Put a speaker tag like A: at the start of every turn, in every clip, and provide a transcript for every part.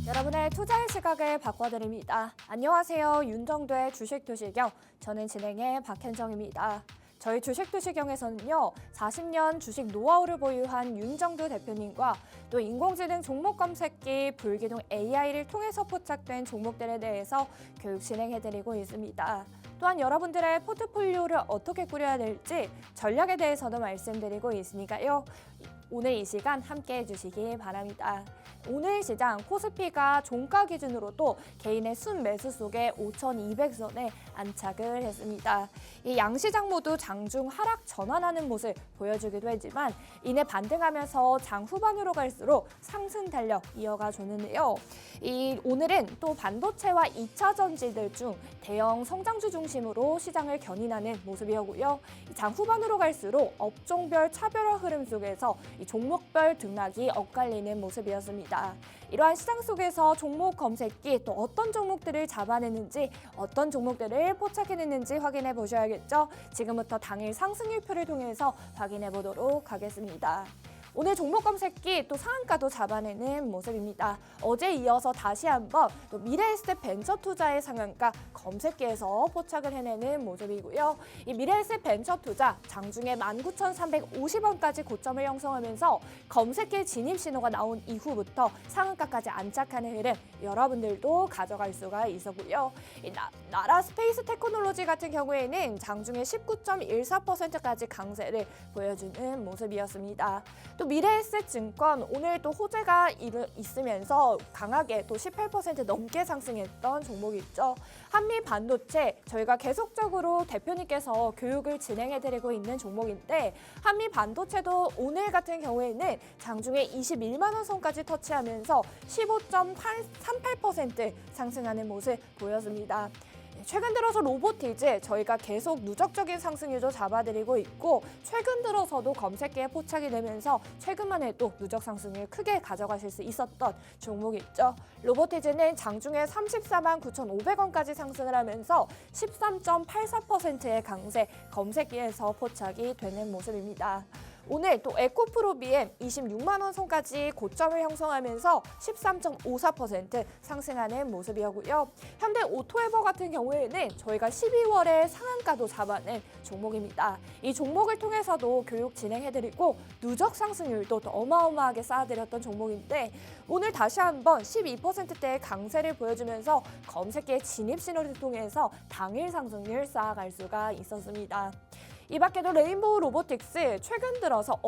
A: 여러분의 투자의 시각을 바꿔드립니다. 안녕하세요. 윤정도의 주식도시경. 저는 진행의 박현정입니다. 저희 주식도시경에서는요, 40년 주식 노하우를 보유한 윤정도 대표님과 또 인공지능 종목 검색기, 불기둥 AI를 통해서 포착된 종목들에 대해서 교육 진행해드리고 있습니다. 또한 여러분들의 포트폴리오를 어떻게 꾸려야 될지 전략에 대해서도 말씀드리고 있으니까요. 오늘 이 시간 함께 해주시기 바랍니다. 오늘 시장 코스피가 종가 기준으로도 개인의 순매수 속에 5,200선에 안착을 했습니다. 이 양시장 모두 장중 하락 전환하는 모습 보여주기도 했지만 이내 반등하면서 장 후반으로 갈수록 상승 달력 이어가 줬는데요. 오늘은 또 반도체와 2차 전지들 중 대형 성장주 중심으로 시장을 견인하는 모습이었고요. 장 후반으로 갈수록 업종별 차별화 흐름 속에서 이 종목별 등락이 엇갈리는 모습이었습니다. 이러한 시장 속에서 종목 검색기 또 어떤 종목들을 잡아내는지 어떤 종목들을 포착해냈는지 확인해 보셔야겠죠. 지금부터 당일 상승일표를 통해서 확인해 보도록 하겠습니다. 오늘 종목 검색기 또 상한가도 잡아내는 모습입니다. 어제 이어서 다시 한번 또 미래에셋 벤처 투자의 상한가 검색기에서 포착을 해내는 모습이고요. 이 미래에셋 벤처 투자 장중에 19,350원까지 고점을 형성하면서 검색기 진입 신호가 나온 이후부터 상한가까지 안착하는 흐름 여러분들도 가져갈 수가 있었고요. 나라 스페이스 테크놀로지 같은 경우에는 장중에 19.14%까지 강세를 보여주는 모습이었습니다. 또 미래에셋 증권 오늘 또 호재가 있으면서 강하게 또 18% 넘게 상승했던 종목이 있죠. 한미 반도체 저희가 계속적으로 대표님께서 교육을 진행해드리고 있는 종목인데 한미 반도체도 오늘 같은 경우에는 장중에 21만 원 선까지 터치하면서 15.38% 상승하는 모습 보였습니다. 최근 들어서 로보티즈 저희가 계속 누적적인 상승률도 잡아드리고 있고 최근 들어서도 검색기에 포착이 되면서 최근만 해도 누적 상승률 크게 가져가실 수 있었던 종목이 있죠. 로보티즈는 장중에 34만 9,500원까지 상승을 하면서 13.84%의 강세 검색기에서 포착이 되는 모습입니다. 오늘 또 에코프로비엠 26만 원 선까지 고점을 형성하면서 13.54% 상승하는 모습이었고요. 현대 오토에버 같은 경우에는 저희가 12월에 상한가도 잡아낸 종목입니다. 이 종목을 통해서도 교육 진행해드리고 누적 상승률도 더 어마어마하게 쌓아드렸던 종목인데 오늘 다시 한번 12%대의 강세를 보여주면서 검색기의 진입 신호를 통해서 당일 상승률 쌓아갈 수가 있었습니다. 이 밖에도 레인보우 로보틱스 최근 들어서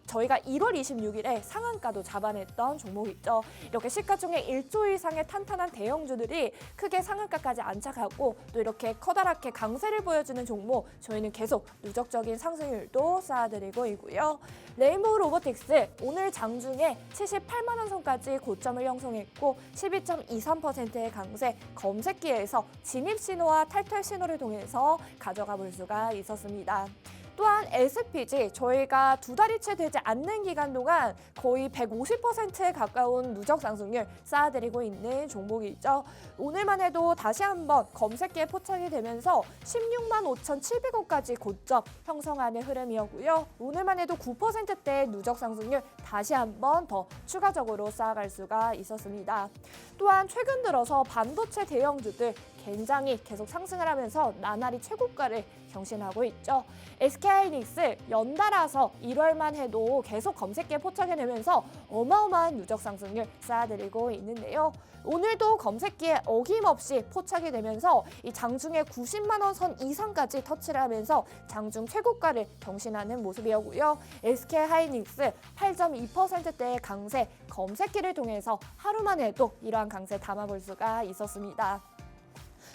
A: 저희가 1월 26일에 상한가도 잡아냈던 종목이 있죠. 이렇게 시가총액 1조 이상의 탄탄한 대형주들이 크게 상한가까지 안착하고 또 이렇게 커다랗게 강세를 보여주는 종목 저희는 계속 누적적인 상승률도 쌓아드리고 있고요. 레인보우 로보틱스 오늘 장중에 78만 원 선까지 고점을 형성했고 12.23%의 강세 검색기에서 진입 신호와 탈퇴 신호를 통해서 가져가 볼 수가 있었습니다. 또한 SPG 저희가 두 달이 채 되지 않는 기간 동안 거의 150%에 가까운 누적 상승률 쌓아드리고 있는 종목이 있죠. 오늘만 해도 다시 한번 검색기에 포착이 되면서 16만 5,700원까지 고점 형성하는 흐름이었고요. 오늘만 해도 9%대의 누적 상승률 다시 한번 더 추가적으로 쌓아갈 수가 있었습니다. 또한 최근 들어서 반도체 대형주들 굉장히 계속 상승을 하면서 나날이 최고가를 경신하고 있죠. SK하이닉스 연달아서 1월만 해도 계속 검색기에 포착해내면서 어마어마한 누적 상승률 쌓아드리고 있는데요. 오늘도 검색기에 어김없이 포착이 되면서 이 장중에 90만 원 선 이상까지 터치를 하면서 장중 최고가를 경신하는 모습이었고요. SK하이닉스 8.2%대의 강세 검색기를 통해서 하루만 해도 이러한 강세 담아볼 수가 있었습니다.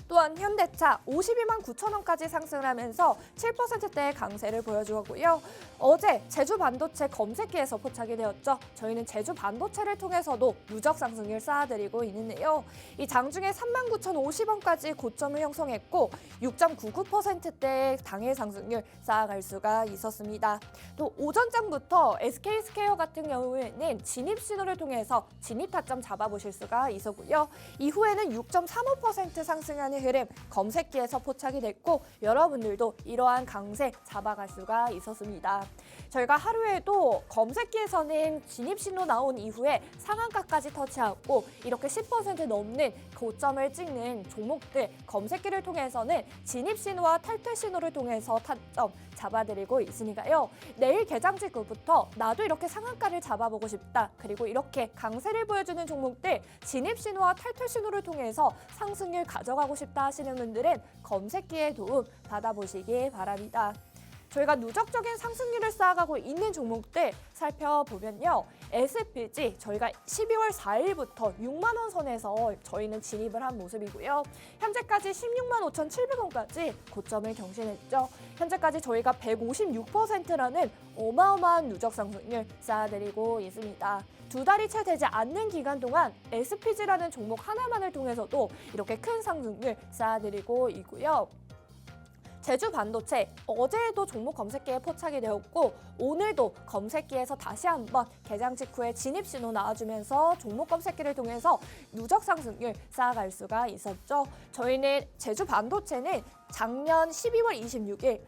A: 또한 현대차 52만 9천 원까지 상승을 하면서 7%대의 강세를 보여주었고요. 어제 제주 반도체 검색기에서 포착이 되었죠. 저희는 제주 반도체를 통해서도 누적 상승률 쌓아드리고 있는데요. 이 장중에 39,050원까지 고점을 형성했고 6.99%대의 당일 상승률 쌓아갈 수가 있었습니다. 또 오전장부터 SK스퀘어 같은 경우에는 진입 신호를 통해서 진입 타점 잡아보실 수가 있었고요. 이후에는 6.35% 상승하는 상승하는 흐름 검색기에서 포착이 됐고 여러분들도 이러한 강세 잡아갈 수가 있었습니다. 저희가 하루에도 검색기에서는 진입신호 나온 이후에 상한가까지 터치하고 이렇게 10% 넘는 고점을 찍는 종목들 검색기를 통해서는 진입신호와 탈퇴신호를 통해서 타점 잡아드리고 있으니까요. 내일 개장 직후부터 나도 이렇게 상한가를 잡아보고 싶다. 그리고 이렇게 강세를 보여주는 종목들 진입신호와 탈퇴신호를 통해서 상승률 가져가고 싶다 하시는 분들은 검색기에 도움 받아보시기 바랍니다. 저희가 누적적인 상승률을 쌓아가고 있는 종목들 살펴보면요. SPG 저희가 12월 4일부터 6만 원 선에서 저희는 진입을 한 모습이고요. 현재까지 16만 5,700원까지 고점을 경신했죠. 현재까지 저희가 156%라는 어마어마한 누적 상승률 쌓아드리고 있습니다. 두 달이 채 되지 않는 기간 동안 SPG라는 종목 하나만을 통해서도 이렇게 큰 상승률 쌓아드리고 있고요. 제주 반도체 어제도 종목 검색기에 포착이 되었고 오늘도 검색기에서 다시 한번 개장 직후에 진입 신호 나와주면서 종목 검색기를 통해서 누적 상승률 쌓아갈 수가 있었죠. 저희는 제주 반도체는 작년 12월 26일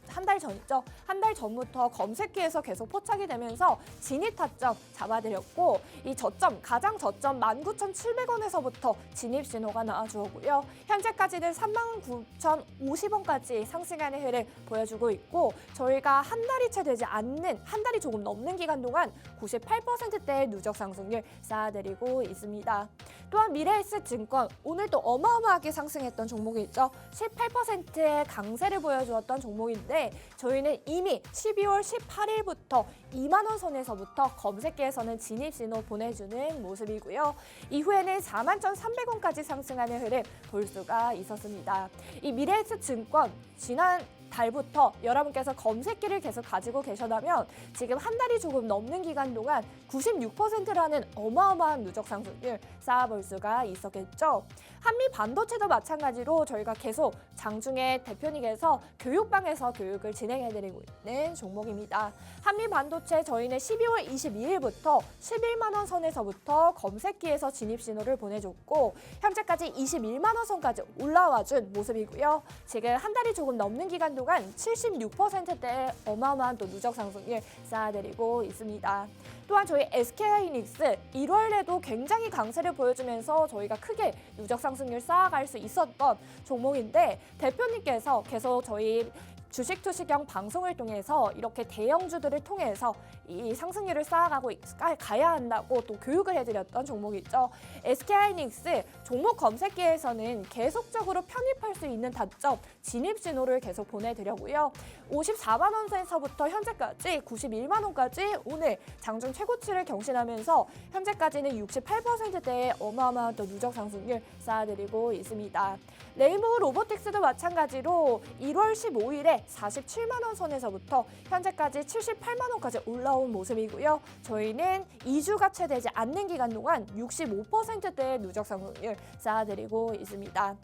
A: 한 달 전이죠. 한 달 전부터 검색기에서 계속 포착이 되면서 진입 타점 잡아드렸고 이 저점, 가장 저점 19,700원에서부터 진입 신호가 나와주었고요. 현재까지는 39,050원까지 상승하는 흐름 보여주고 있고 저희가 한 달이 채 되지 않는, 한 달이 조금 넘는 기간 동안 98%대의 누적 상승률 쌓아드리고 있습니다. 또한 미래에셋증권 오늘도 어마어마하게 상승했던 종목이죠. 18%의 강세를 보여주었던 종목인데 저희는 이미 12월 18일부터 2만 원 선에서부터 검색기에서는 진입 신호 보내주는 모습이고요. 이후에는 41,300원까지 상승하는 흐름 볼 수가 있었습니다. 이 미래에셋증권 지난 달부터 여러분께서 검색기를 계속 가지고 계셔다면 지금 한 달이 조금 넘는 기간 동안 96%라는 어마어마한 누적 상승률 쌓아볼 수가 있었겠죠. 한미 반도체도 마찬가지로 저희가 계속 장중에 대표님께서 교육방에서 교육을 진행해드리고 있는 종목입니다. 한미 반도체 저희는 12월 22일부터 11만 원 선에서부터 검색기에서 진입 신호를 보내줬고 현재까지 21만 원 선까지 올라와준 모습이고요. 지금 한 달이 조금 넘는 기간 동안 76%대의 어마어마한 또 누적 상승률 쌓아드리고 있습니다. 또한 저희 SK하이닉스 1월에도 굉장히 강세를 보여주면서 저희가 크게 누적 상승률 쌓아갈 수 있었던 종목인데 대표님께서 계속 저희 주식 투시경 방송을 통해서 이렇게 대형주들을 통해서 이 상승률을 쌓아가고 가야 한다고 또 교육을 해드렸던 종목이죠. SK하이닉스 종목 검색기에서는 계속적으로 편입할 수 있는 타점 진입 신호를 계속 보내드렸고요. 54만 원에서부터 현재까지 91만 원까지 오늘 장중 최고치를 경신하면서 현재까지는 68%대의 어마어마한 또 누적 상승률 쌓아드리고 있습니다. 레인보우 로보틱스도 마찬가지로 1월 15일에 47만 원 선에서부터 현재까지 78만 원까지 올라온 모습이고요. 저희는 2주가 채 되지 않는 기간 동안 65%대의 누적 상승률 쌓아드리고 있습니다.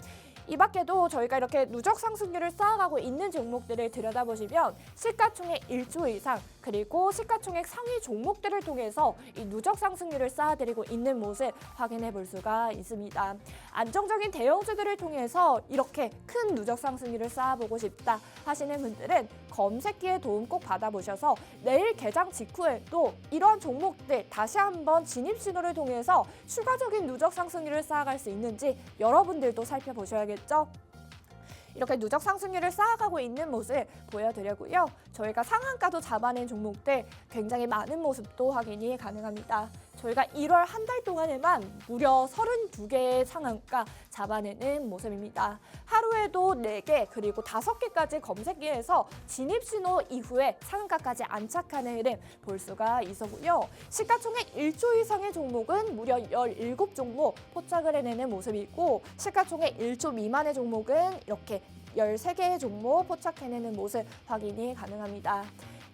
A: 이 밖에도 저희가 이렇게 누적 상승률을 쌓아가고 있는 종목들을 들여다보시면 시가총액 1조 이상 그리고 시가총액 상위 종목들을 통해서 이 누적 상승률을 쌓아드리고 있는 모습 확인해 볼 수가 있습니다. 안정적인 대형주들을 통해서 이렇게 큰 누적 상승률을 쌓아보고 싶다 하시는 분들은 검색기에 도움 꼭 받아보셔서 내일 개장 직후에 또 이런 종목들 다시 한번 진입 신호를 통해서 추가적인 누적 상승률을 쌓아갈 수 있는지 여러분들도 살펴보셔야겠습니다. 이렇게 누적 상승률을 쌓아가고 있는 모습 보여드리고요. 저희가 상한가도 잡아낸 종목들 굉장히 많은 모습도 확인이 가능합니다. 저희가 1월 한 달 동안에만 무려 32개의 상한가 잡아내는 모습입니다. 하루에도 4개 그리고 5개까지 검색기에서 진입신호 이후에 상한가까지 안착하는 흐름 볼 수가 있었고요. 시가총액 1조 이상의 종목은 무려 17종목 포착을 해내는 모습이고 시가총액 1조 미만의 종목은 이렇게 13개의 종목 포착해내는 모습 확인이 가능합니다.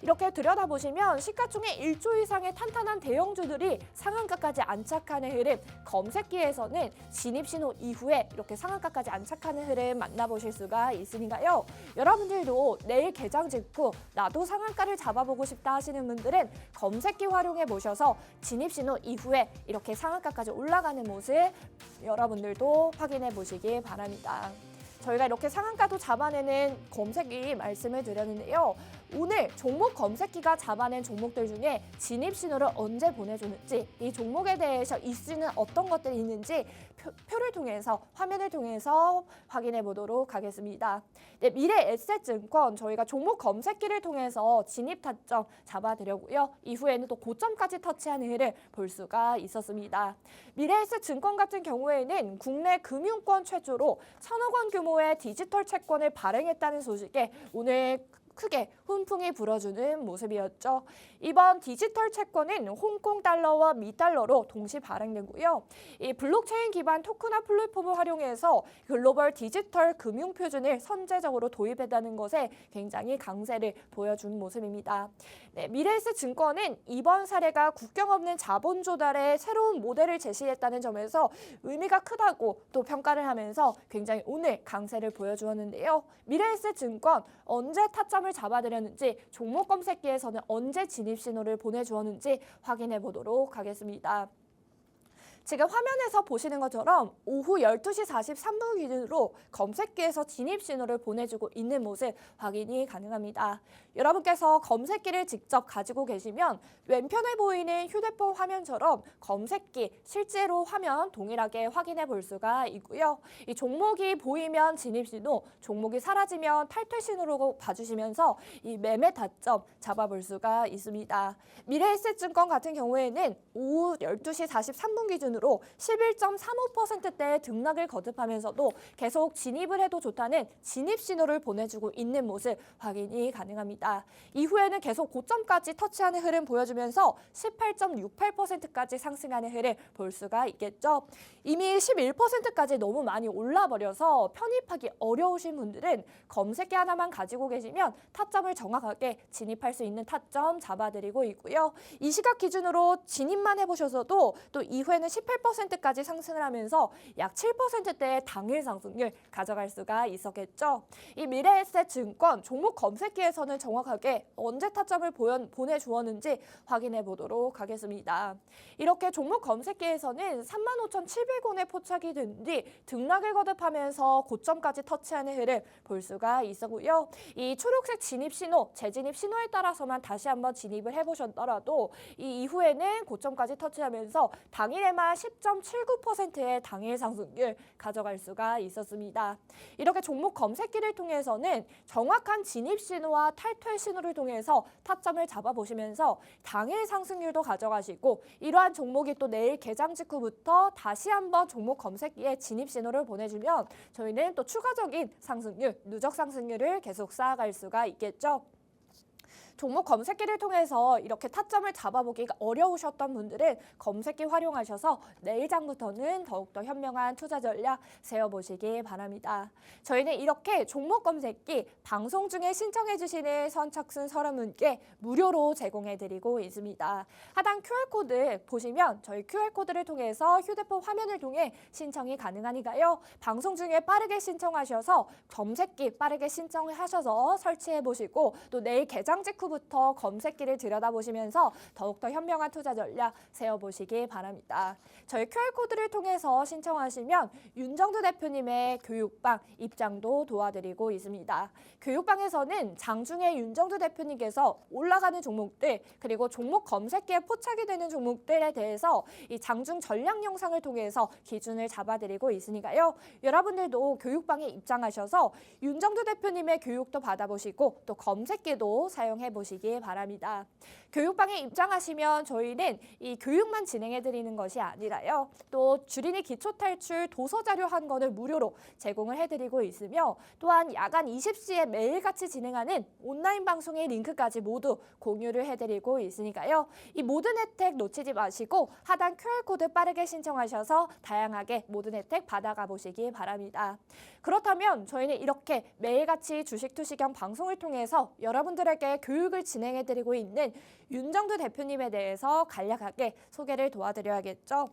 A: 이렇게 들여다보시면 시가총액 1조 이상의 탄탄한 대형주들이 상한가까지 안착하는 흐름, 검색기에서는 진입신호 이후에 이렇게 상한가까지 안착하는 흐름 만나보실 수가 있으니까요. 여러분들도 내일 개장 직후 나도 상한가를 잡아보고 싶다 하시는 분들은 검색기 활용해 보셔서 진입신호 이후에 이렇게 상한가까지 올라가는 모습 여러분들도 확인해 보시기 바랍니다. 저희가 이렇게 상한가도 잡아내는 검색기 말씀을 드렸는데요. 오늘 종목 검색기가 잡아낸 종목들 중에 진입 신호를 언제 보내주는지, 이 종목에 대해서 이슈는 어떤 것들이 있는지 표를 통해서, 화면을 통해서 확인해 보도록 하겠습니다. 네, 미래에셋증권 저희가 종목 검색기를 통해서 진입 타점 잡아드렸고요. 이후에는 또 고점까지 터치하는 흐름 볼 수가 있었습니다. 미래에셋증권 같은 경우에는 국내 금융권 최초로 1,000억 원 규모의 디지털 채권을 발행했다는 소식에 오늘 크게 훈풍이 불어주는 모습이었죠. 이번 디지털 채권은 홍콩 달러와 미 달러로 동시 발행되고요. 이 블록체인 기반 토큰화 플랫폼을 활용해서 글로벌 디지털 금융 표준을 선제적으로 도입했다는 것에 굉장히 강세를 보여준 모습입니다. 네, 미래에셋증권은 이번 사례가 국경 없는 자본 조달의 새로운 모델을 제시했다는 점에서 의미가 크다고 또 평가를 하면서 굉장히 오늘 강세를 보여주었는데요. 미래에셋증권 언제 타점을 잡아드렸는지, 종목 검색기에서는 언제 진입 신호를 보내주었는지 확인해 보도록 하겠습니다. 지금 화면에서 보시는 것처럼 오후 12시 43분 기준으로 검색기에서 진입 신호를 보내주고 있는 모습 확인이 가능합니다. 여러분께서 검색기를 직접 가지고 계시면 왼편에 보이는 휴대폰 화면처럼 검색기 실제로 화면 동일하게 확인해 볼 수가 있고요. 이 종목이 보이면 진입 신호, 종목이 사라지면 탈퇴 신호로 봐주시면서 이 매매 타점 잡아볼 수가 있습니다. 미래에셋증권 같은 경우에는 오후 12시 43분 기준으로 11.35%대의 등락을 거듭하면서도 계속 진입을 해도 좋다는 진입 신호를 보내주고 있는 모습 확인이 가능합니다. 이후에는 계속 고점까지 터치하는 흐름 보여주면서 18.68%까지 상승하는 흐름 볼 수가 있겠죠. 이미 11%까지 너무 많이 올라버려서 편입하기 어려우신 분들은 검색기 하나만 가지고 계시면 타점을 정확하게 진입할 수 있는 타점 잡아드리고 있고요. 이 시각 기준으로 진입만 해보셔서도 또 이후에는 18%까지 상승을 하면서 약 7%대의 당일 상승률 가져갈 수가 있었겠죠. 이 미래에셋증권 종목 검색기에서는 정확하게 언제 타점을 보내주었는지 확인해 보도록 하겠습니다. 이렇게 종목 검색기에서는 35,700원에 포착이 된 뒤 등락을 거듭하면서 고점까지 터치하는 흐름 볼 수가 있었고요. 이 초록색 진입 신호, 재진입 신호에 따라서만 다시 한번 진입을 해보셨더라도 이 이후에는 고점까지 터치하면서 당일에만 10.79%의 당일 상승률 가져갈 수가 있었습니다. 이렇게 종목 검색기를 통해서는 정확한 진입 신호와 탈퇴 신호를 통해서 타점을 잡아보시면서 당일 상승률도 가져가시고, 이러한 종목이 또 내일 개장 직후부터 다시 한번 종목 검색기에 진입 신호를 보내주면 저희는 또 추가적인 상승률, 누적 상승률을 계속 쌓아갈 수가 있겠죠. 종목 검색기를 통해서 이렇게 타점을 잡아보기가 어려우셨던 분들은 검색기 활용하셔서 내일장부터는 더욱더 현명한 투자 전략 세워보시기 바랍니다. 저희는 이렇게 종목 검색기 방송 중에 신청해 주시는 선착순 30분께 무료로 제공해드리고 있습니다. 하단 QR코드 보시면 저희 QR코드를 통해서 휴대폰 화면을 통해 신청이 가능하니까요. 방송 중에 빠르게 신청하셔서 검색기 빠르게 신청하셔서 설치해보시고 또 내일 개장 직후 부터 검색기를 들여다보시면서 더욱더 현명한 투자 전략 세워보시기 바랍니다. 저희 QR코드를 통해서 신청하시면 윤정두 대표님의 교육방 입장도 도와드리고 있습니다. 교육방에서는 장중에 윤정두 대표님께서 올라가는 종목들, 그리고 종목 검색기에 포착이 되는 종목들에 대해서 이 장중 전략 영상을 통해서 기준을 잡아드리고 있으니까요. 여러분들도 교육방에 입장하셔서 윤정두 대표님의 교육도 받아보시고 또 검색기도 사용해보시기 바랍니다. 교육방에 입장하시면 저희는 이 교육만 진행해드리는 것이 아니라요. 또 주린이 기초탈출 도서자료 한 권을 무료로 제공을 해드리고 있으며, 또한 야간 20시에 매일같이 진행하는 온라인 방송의 링크까지 모두 공유를 해드리고 있으니까요. 이 모든 혜택 놓치지 마시고 하단 QR코드 빠르게 신청하셔서 다양하게 모든 혜택 받아가 보시기 바랍니다. 그렇다면 저희는 이렇게 매일같이 주식 투시경 방송을 통해서 여러분들에게 교육을 진행해드리고 있는 윤정두 대표님에 대해서 간략하게 소개를 도와드려야겠죠.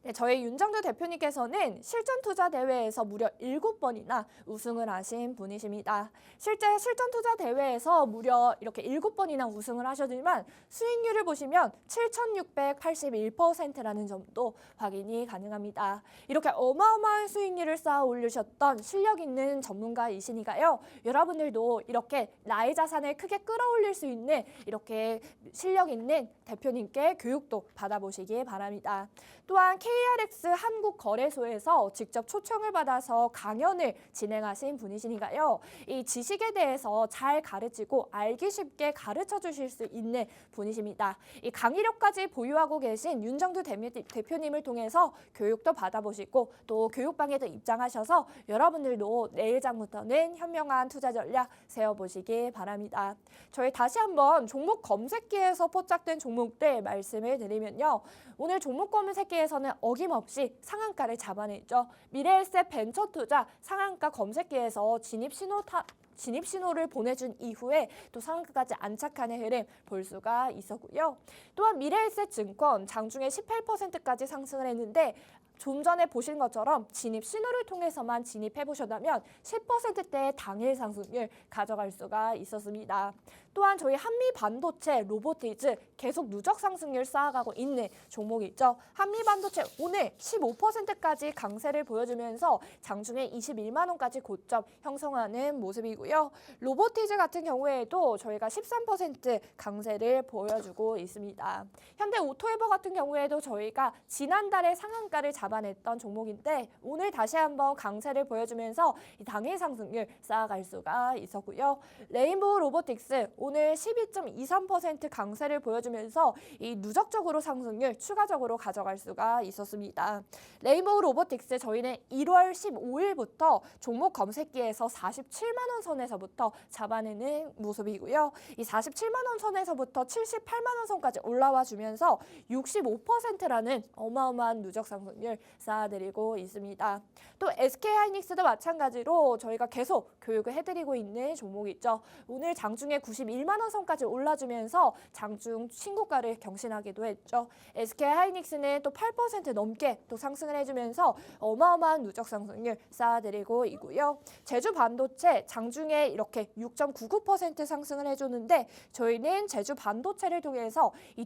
A: 네, 저희 윤정두 대표님께서는 실전투자대회에서 무려 7번이나 우승을 하신 분이십니다. 실제 실전투자대회에서 무려 이렇게 7번이나 우승을 하셨지만 수익률을 보시면 7,681%라는 점도 확인이 가능합니다. 이렇게 어마어마한 수익률을 쌓아 올리셨던 실력 있는 전문가이시니까요. 여러분들도 이렇게 나의 자산을 크게 끌어올릴 수 있는 이렇게 실력 있는 대표님께 교육도 받아보시기 바랍니다. 또한 KRX 한국거래소에서 직접 초청을 받아서 강연을 진행하신 분이시니까요. 이 지식에 대해서 잘 가르치고 알기 쉽게 가르쳐 주실 수 있는 분이십니다. 이 강의력까지 보유하고 계신 윤정두 대표님을 통해서 교육도 받아보시고 또 교육방에도 입장하셔서 여러분들도 내일장부터는 현명한 투자 전략 세워보시기 바랍니다. 저희 다시 한번 종목 검색기에서 포착된 종목들 말씀을 드리면요. 오늘 종목 검색기에서는 어김없이 상한가를 잡아냈죠. 미래에셋 벤처투자 상한가 검색기에서 진입 신호를 보내준 이후에 또 상한가까지 안착하는 흐름 볼 수가 있었고요. 또한 미래에셋 증권 장중에 18%까지 상승을 했는데 좀 전에 보신 것처럼 진입 신호를 통해서만 진입해 보셨다면 10%대의 당일 상승률 가져갈 수가 있었습니다. 또한 저희 한미반도체 로보티즈 계속 누적 상승률 쌓아가고 있는 종목이 있죠. 한미반도체 오늘 15%까지 강세를 보여주면서 장중에 21만 원까지 고점 형성하는 모습이고요. 로보티즈 같은 경우에도 저희가 13% 강세를 보여주고 있습니다. 현대 오토에버 같은 경우에도 저희가 지난달에 상한가를 잡아냈던 종목인데 오늘 다시 한번 강세를 보여주면서 이 당일 상승률 쌓아갈 수가 있었고요. 레인보우 로보틱스 오늘 12.23% 강세를 보여주면서 이 누적적으로 상승률 추가적으로 가져갈 수가 있었습니다. 레인보우 로보틱스 저희는 1월 15일부터 종목 검색기에서 47만 원 선에서부터 잡아내는 모습이고요. 이 47만 원 선에서부터 78만 원 선까지 올라와 주면서 65%라는 어마어마한 누적 상승률 쌓아드리고 있습니다. 또 SK하이닉스도 마찬가지로 저희가 계속 교육을 해드리고 있는 종목이 있죠. 오늘 장중에 91만 원 선까지 올라주면서 장중 신고가를 경신하기도 했죠. SK하이닉스는 또 8% 넘게 또 상승을 해주면서 어마어마한 누적 상승률 쌓아드리고 있고요. 제주반도체 장중에 이렇게 6.99% 상승을 해주는데 저희는 제주반도체를 통해서 이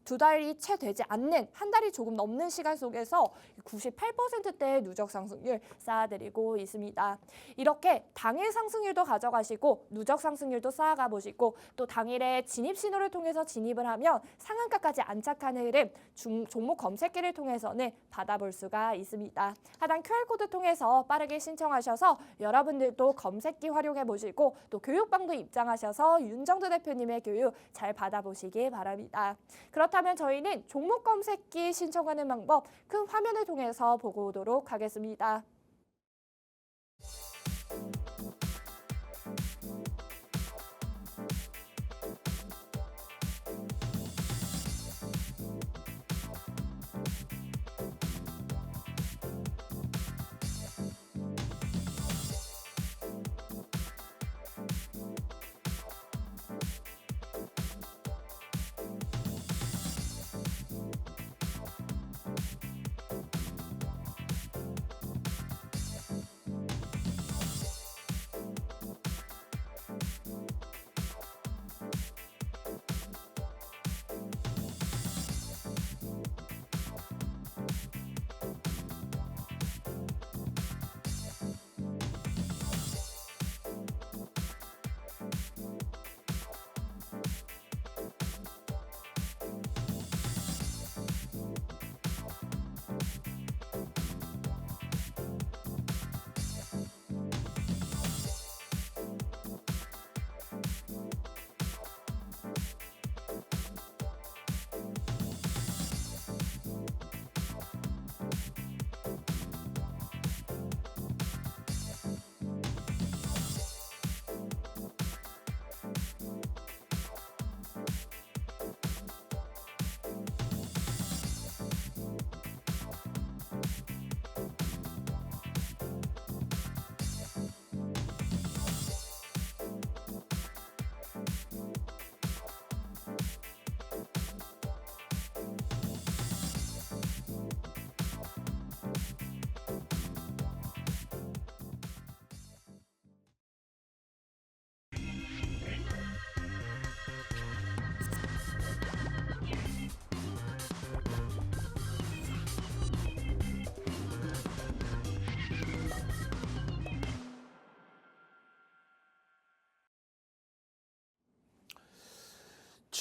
A: 두 달이 채 되지 않는 한 달이 조금 넘는 시간 속에서 98%대의 누적 상승률 쌓아드리고 있습니다. 이렇게 당일 상승률도 가져가시고 누적 상승률도 쌓아가 보시고 또 당일에 진입 신호를 통해서 진입을 하면 상한가까지 안착하는 흐름 종목 검색기를 통해서는 받아볼 수가 있습니다. 하단 QR코드 통해서 빠르게 신청하셔서 여러분들도 검색기 활용해 보시고 또 교육방도 입장하셔서 윤정두 대표님의 교육 잘 받아보시기 바랍니다. 그렇다면 저희는 종목 검색기 신청하는 방법 큰 화면을 통해서 보고 오도록 하겠습니다.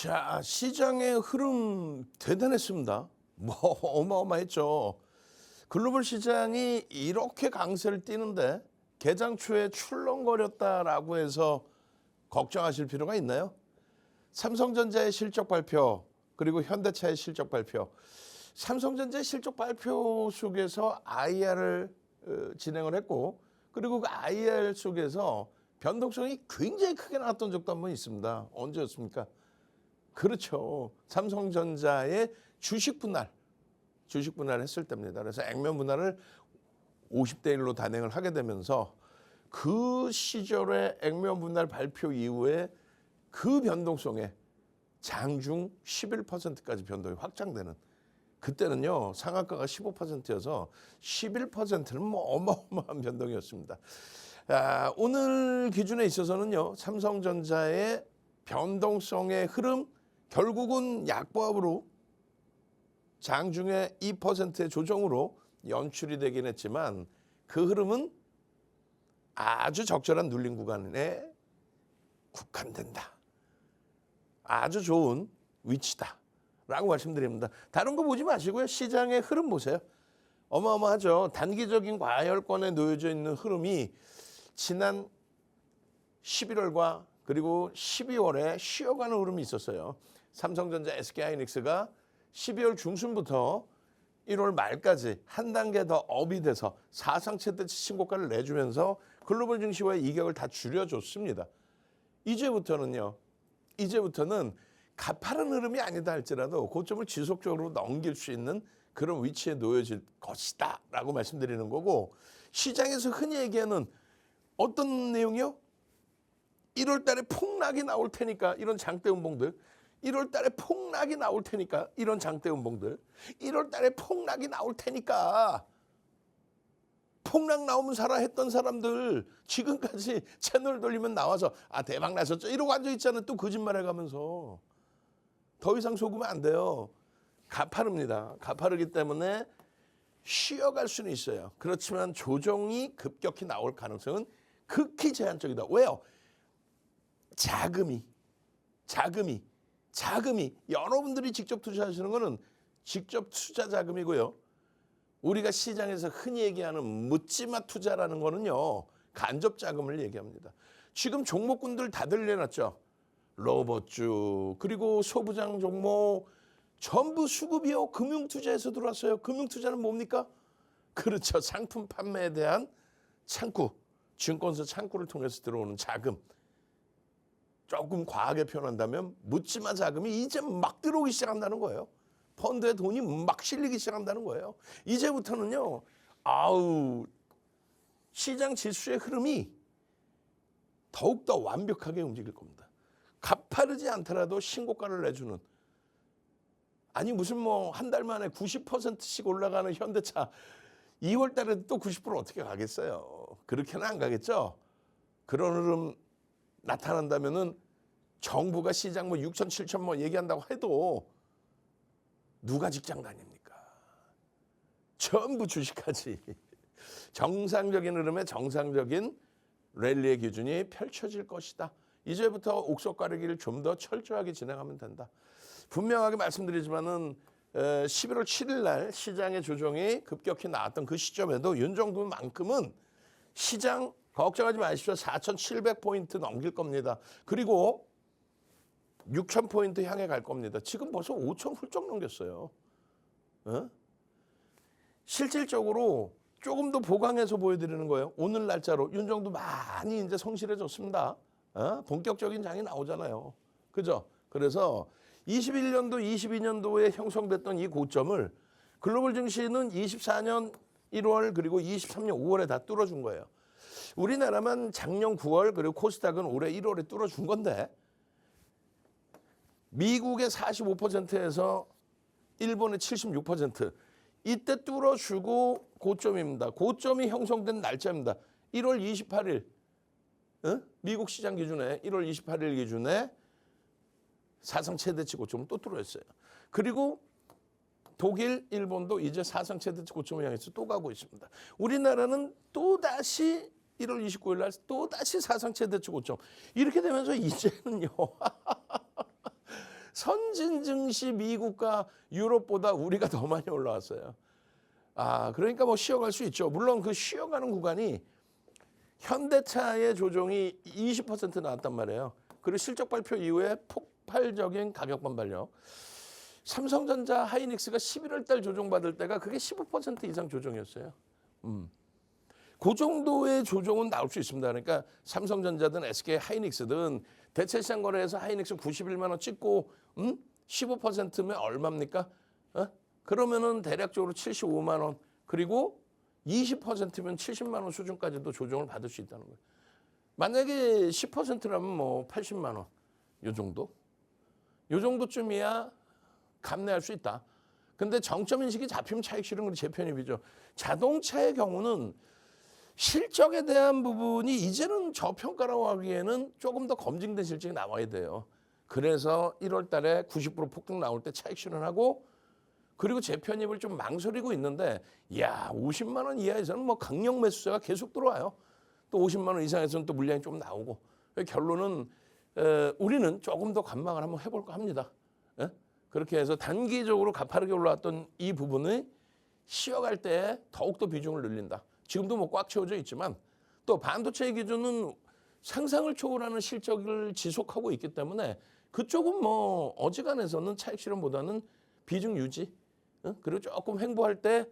B: 자, 시장의 흐름 대단했습니다. 뭐 어마어마했죠. 글로벌 시장이 이렇게 강세를 띠는데 개장 초에 출렁거렸다라고 해서 걱정하실 필요가 있나요? 삼성전자의 실적 발표 그리고 현대차의 실적 발표. 삼성전자의 실적 발표 속에서 IR을 진행을 했고 그리고 그 IR 속에서 변동성이 굉장히 크게 나왔던 적도 한 번 있습니다. 언제였습니까? 그렇죠. 삼성전자의 주식 분할했을 때입니다. 그래서 액면 분할을 50대 1로 단행을 하게 되면서 그 시절의 액면 분할 발표 이후에 그 변동성에 장중 11%까지 변동이 확장되는 그때는요 상한가가 15%여서 11%는 뭐 어마어마한 변동이었습니다. 오늘 기준에 있어서는요 삼성전자의 변동성의 흐름 결국은 약보합으로 장중에 2%의 조정으로 연출이 되긴 했지만 그 흐름은 아주 적절한 눌림 구간에 국한된다. 아주 좋은 위치다라고 말씀드립니다. 다른 거 보지 마시고요. 시장의 흐름 보세요. 어마어마하죠. 단기적인 과열권에 놓여져 있는 흐름이 지난 11월과 그리고 12월에 쉬어가는 흐름이 있었어요. 삼성전자, SK하이닉스가 12월 중순부터 1월 말까지 한 단계 더 업이 돼서 사상 최대치 신고가를 내주면서 글로벌 증시와의 이격을 다 줄여줬습니다. 이제부터는 가파른 흐름이 아니다 할지라도 고점을 지속적으로 넘길 수 있는 그런 위치에 놓여질 것이다 라고 말씀드리는 거고 시장에서 흔히 얘기하는 어떤 내용이요? 1월 달에 폭락이 나올 테니까 이런 장대 음봉들 1월 달에 폭락이 나올 테니까 이런 장대 음봉들 1월 달에 폭락이 나올 테니까 폭락 나오면 사라 했던 사람들 지금까지 채널 돌리면 나와서 대박 나셨죠 이러고 앉아있잖아요. 또 거짓말 해가면서 더 이상 속으면 안 돼요. 가파릅니다. 가파르기 때문에 쉬어갈 수는 있어요. 그렇지만 조정이 급격히 나올 가능성은 극히 제한적이다. 왜요? 자금이 여러분들이 직접 투자하시는 거는 직접 투자 자금이고요. 우리가 시장에서 흔히 얘기하는 묻지마 투자라는 거는요. 간접 자금을 얘기합니다. 지금 종목군들 다들 내놨죠. 로봇주 그리고 소부장 종목 전부 수급이요. 금융투자에서 들어왔어요. 금융투자는 뭡니까? 그렇죠. 상품 판매에 대한 창구, 증권사 창구를 통해서 들어오는 자금. 조금 과하게 표현한다면 묻지마 자금이 이제 막 들어오기 시작한다는 거예요. 펀드에 돈이 막 실리기 시작한다는 거예요. 이제부터는요. 시장 지수의 흐름이 더욱더 완벽하게 움직일 겁니다. 가파르지 않더라도 신고가를 내주는 무슨 한 달 만에 90%씩 올라가는 현대차 2월 달에 또 90% 어떻게 가겠어요? 그렇게는 안 가겠죠? 그런 흐름 나타난다면은 정부가 시장 6천, 7천 얘기한다고 해도 누가 직장 다닙니까? 전부 주식하지. 정상적인 흐름에 정상적인 랠리의 기준이 펼쳐질 것이다. 이제부터 옥석 가리기를 좀 더 철저하게 진행하면 된다. 분명하게 말씀드리지만은 11월 7일 날 시장의 조정이 급격히 나왔던 그 시점에도 윤 정부만큼은 시장 걱정하지 마십시오. 4,700포인트 넘길 겁니다. 그리고 6,000포인트 향해 갈 겁니다. 지금 벌써 5,000 훌쩍 넘겼어요. 실질적으로 조금 더 보강해서 보여드리는 거예요. 오늘 날짜로 윤 정부 많이 이제 성실해졌습니다. 본격적인 장이 나오잖아요. 그죠? 그래서 21년도, 22년도에 형성됐던 이 고점을 글로벌 증시는 24년 1월 그리고 23년 5월에 다 뚫어준 거예요. 우리나라만 작년 9월 그리고 코스닥은 올해 1월에 뚫어준 건데 미국의 45%에서 일본의 76% 이때 뚫어주고 고점입니다. 고점이 형성된 날짜입니다. 1월 28일 미국 시장 기준에 1월 28일 기준에 사상 최대치 고점을 또 뚫어냈어요. 그리고 독일, 일본도 이제 사상 최대치 고점을 향해서 또 가고 있습니다. 우리나라는 또다시 1월 29일 날 또다시 사상 최대치 고점. 이렇게 되면서 이제는요. 선진 증시 미국과 유럽보다 우리가 더 많이 올라왔어요. 그러니까 뭐 쉬어갈 수 있죠. 물론 그 쉬어가는 구간이 현대차의 조정이 20% 나왔단 말이에요. 그리고 실적 발표 이후에 폭발적인 가격 반발력. 삼성전자, 하이닉스가 11월 달 조정받을 때가 그게 15% 이상 조정이었어요. 그 정도의 조정은 나올 수 있습니다. 그러니까 삼성전자든 SK 하이닉스든 대체 시장 거래에서 하이닉스 91만 원 찍고 15%면 얼마입니까? 그러면은 대략적으로 75만 원 그리고 20%면 70만 원 수준까지도 조정을 받을 수 있다는 거예요. 만약에 10%라면 뭐 80만 원 요 정도? 요 정도쯤이야 감내할 수 있다. 근데 정점 인식이 잡히면 차익 실현은 제 편입이죠. 자동차의 경우는 실적에 대한 부분이 이제는 저평가라고 하기에는 조금 더 검증된 실적이 나와야 돼요. 그래서 1월 달에 90% 폭등 나올 때 차익 실현하고 그리고 재편입을 좀 망설이고 있는데 50만 원 이하에서는 뭐 강력 매수세가 계속 들어와요. 또 50만 원 이상에서는 또 물량이 좀 나오고 결론은 우리는 조금 더 관망을 한번 해볼까 합니다. 그렇게 해서 단기적으로 가파르게 올라왔던 이 부분이 쉬어갈 때 더욱더 비중을 늘린다. 지금도 뭐 꽉 채워져 있지만 또 반도체의 기준은 상상을 초월하는 실적을 지속하고 있기 때문에 그쪽은 뭐 어지간해서는 차익 실현보다는 비중 유지 그리고 조금 횡보할 때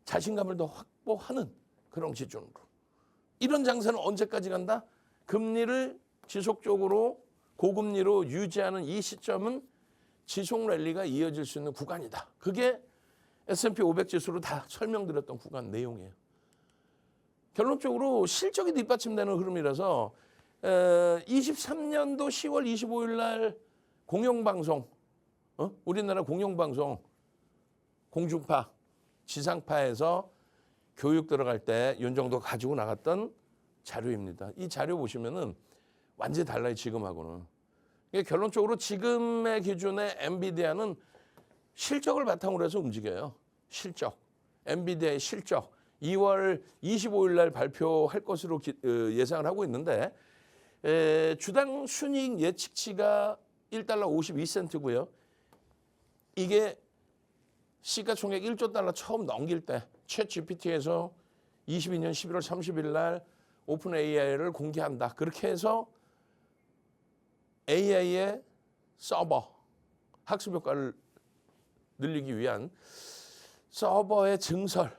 B: 자신감을 더 확보하는 그런 기준으로. 이런 장세는 언제까지 간다? 금리를 지속적으로 고금리로 유지하는 이 시점은 지속 랠리가 이어질 수 있는 구간이다. 그게 S&P 500 지수로 다 설명드렸던 구간 내용이에요. 결론적으로 실적이 뒷받침되는 흐름이라서 23년도 10월 25일 날 공영방송, 우리나라 공영방송 공중파, 지상파에서 교육 들어갈 때 윤정도 가지고 나갔던 자료입니다. 이 자료 보시면은 완전히 달라요, 지금하고는. 결론적으로 지금의 기준의 엔비디아는 실적을 바탕으로 해서 움직여요. 실적. 엔비디아의 실적. 2월 25일 날 발표할 것으로 예상을 하고 있는데 주당 순이익 예측치가 1달러 52센트고요. 이게 시가총액 1조 달러 처음 넘길 때 챗GPT에서 22년 11월 30일 날 오픈 AI를 공개한다. 그렇게 해서 AI의 서버, 학습 효과를 늘리기 위한 서버의 증설,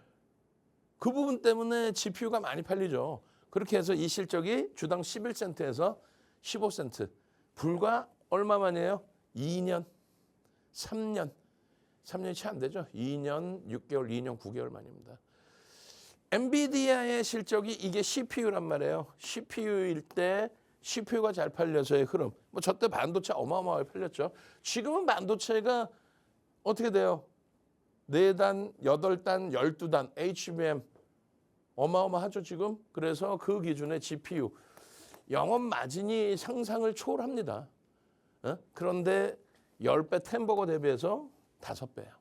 B: 그 부분 때문에 GPU가 많이 팔리죠. 그렇게 해서 이 실적이 주당 11센트에서 15센트. 불과 얼마 만이에요? 2년, 3년이 채 안 되죠. 2년 6개월, 2년 9개월 만입니다. 엔비디아의 실적이 이게 CPU란 말이에요. CPU일 때 CPU가 잘 팔려서의 흐름. 뭐 저때 반도체 어마어마하게 팔렸죠. 지금은 반도체가 어떻게 돼요? 4단, 8단, 12단, HBM 어마어마하죠 지금. 그래서 그 기준의 GPU 영업 마진이 상상을 초월합니다. 그런데 10배 템버거 대비해서 5배예요.